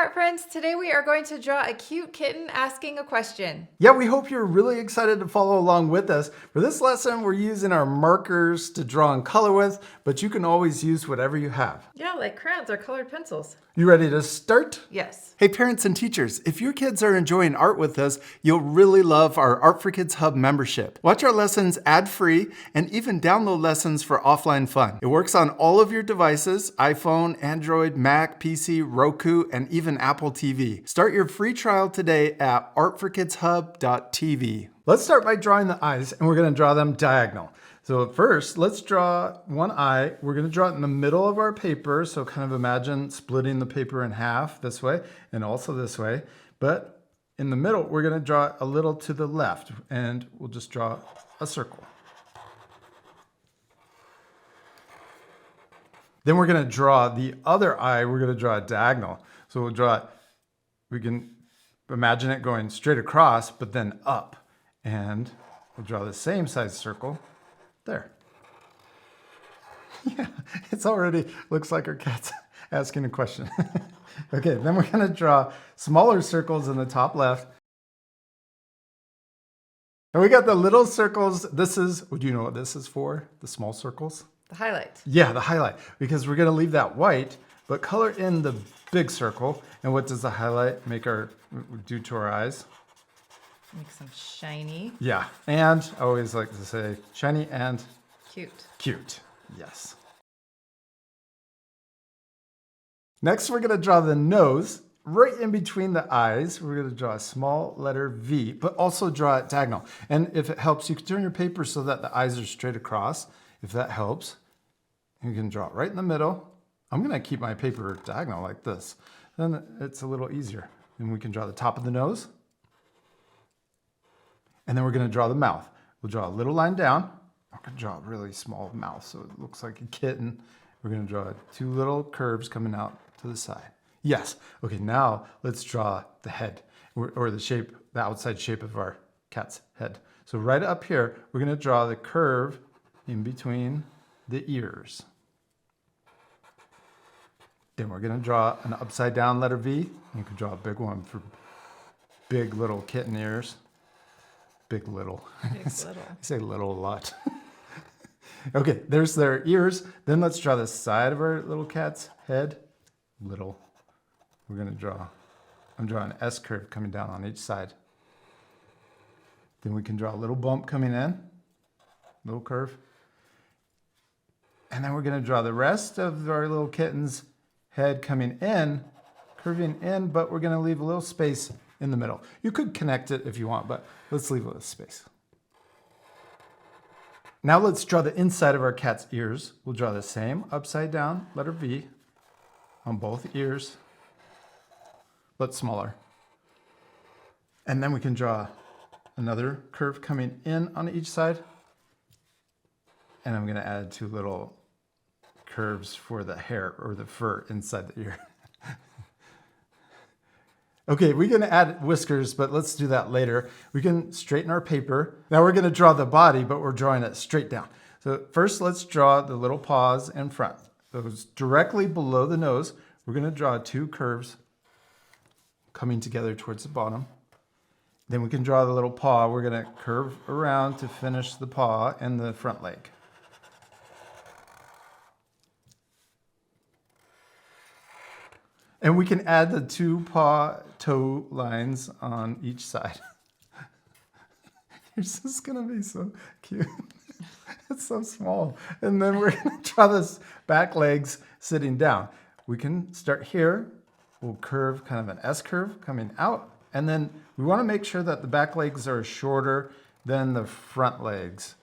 art friends. Today we are going to draw a cute kitten asking a question. Yeah, we hope you're really excited to follow along with us. For this lesson, we're using our markers to draw and color with, but you can always use whatever you have. Yeah, like crayons or colored pencils. You ready to start? Yes. Hey parents and teachers, if your kids are enjoying art with us, you'll really love our Art for Kids Hub membership. Watch our lessons ad-free and even download lessons for offline fun. It works on all of your devices, iPhone, Android, Mac, PC, Roku, and even Apple TV. Start your free trial today at artforkidshub.tv. Let's start by drawing the eyes, and we're going to draw them diagonal. So first, let's draw one eye. We're going to draw it in the middle of our paper. So kind of imagine splitting the paper in half this way and also this way. But in the middle, we're going to draw it a little to the left, and we'll just draw a circle. Then we're going to draw the other eye. We're going to draw a diagonal. So we'll draw it. We can imagine it going straight across, but then up. And we'll draw the same size circle. There. Yeah, it's already looks like our cat's asking a question. Okay, then we're going to draw smaller circles in the top left. And we got the little circles. This is, do you know what this is for? The small circles? The highlight. Yeah, the highlight. Because we're going to leave that white, but color in the big circle. And what does the highlight do to our eyes? Makes them shiny. Yeah, and I always like to say shiny and Cute. cute. Yes. Next, we're going to draw the nose. Right in between the eyes, we're going to draw a small letter V, but also draw it diagonal. And if it helps, you can turn your paper so that the eyes are straight across, if that helps. You can draw it right in the middle. I'm going to keep my paper diagonal like this. Then it's a little easier. And we can draw the top of the nose. And then we're going to draw the mouth. We'll draw a little line down. I'm going to draw a really small mouth so it looks like a kitten. We're going to draw two little curves coming out to the side. Yes. Okay, now let's draw the head or the shape, the outside shape of our cat's head. So right up here, we're going to draw the curve in between the ears. Then we're going to draw an upside down letter V. You can draw a big one for big little kitten ears. Big little. Big little. I say little a lot. Okay, there's their ears. Then let's draw the side of our little cat's head. Little. We're going to draw, I'm drawing an S curve coming down on each side. Then we can draw a little bump coming in. Little curve. And then we're going to draw the rest of our little kitten's head coming in, curving in, but we're going to leave a little space in the middle. You could connect it if you want, but let's leave a little space. Now let's draw the inside of our cat's ears. We'll draw the same upside down letter V on both ears, but smaller. And then we can draw another curve coming in on each side. And I'm going to add two little curves for the hair or the fur inside the ear. Okay, we're going to add whiskers, but let's do that later. We can straighten our paper. Now we're going to draw the body, but we're drawing it straight down. So first, let's draw the little paws in front. Those directly below the nose. We're going to draw two curves coming together towards the bottom. Then we can draw the little paw. We're going to curve around to finish the paw and the front leg. And we can add the two paw toe lines on each side. Yours is going to be so cute. It's so small. And then we're going to draw this back legs sitting down. We can start here. We'll curve kind of an S curve coming out. And then we want to make sure that the back legs are shorter than the front legs.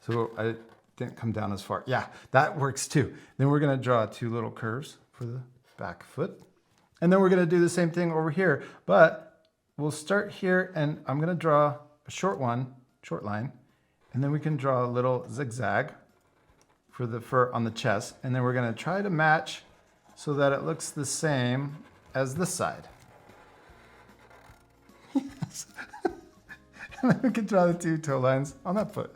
So I didn't come down as far. Yeah, that works too. Then we're going to draw two little curves for the back foot. And then we're going to do the same thing over here, but we'll start here and I'm going to draw a short line, and then we can draw a little zigzag for the fur on the chest. And then we're going to try to match so that it looks the same as this side. Yes. And then we can draw the two toe lines on that foot.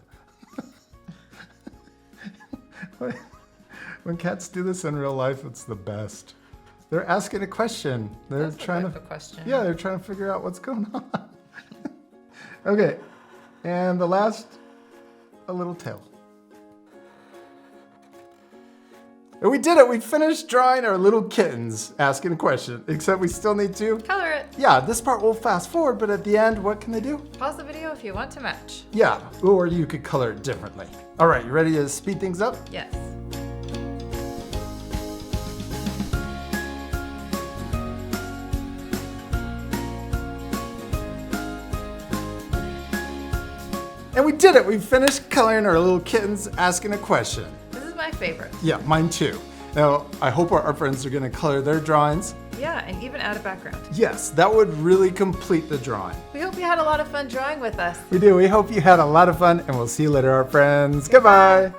When cats do this in real life, it's the best. They're asking a question. They're That's trying a to. question. Yeah, they're trying to figure out what's going on. Okay, and the last, a little tail. And we did it. We finished drawing our little kittens asking a question, except we still need to. Color it. Yeah, this part will fast forward, but at the end, what can they do? Pause the video if you want to match. Yeah, or you could color it differently. All right, you ready to speed things up? Yes. And we did it. We finished coloring our little kittens asking a question. This is my favorite. Yeah, mine too. Now, I hope our friends are going to color their drawings. Yeah, and even add a background. Yes, that would really complete the drawing. We hope you had a lot of fun drawing with us. We do. We hope you had a lot of fun, and we'll see you later, our friends. Goodbye.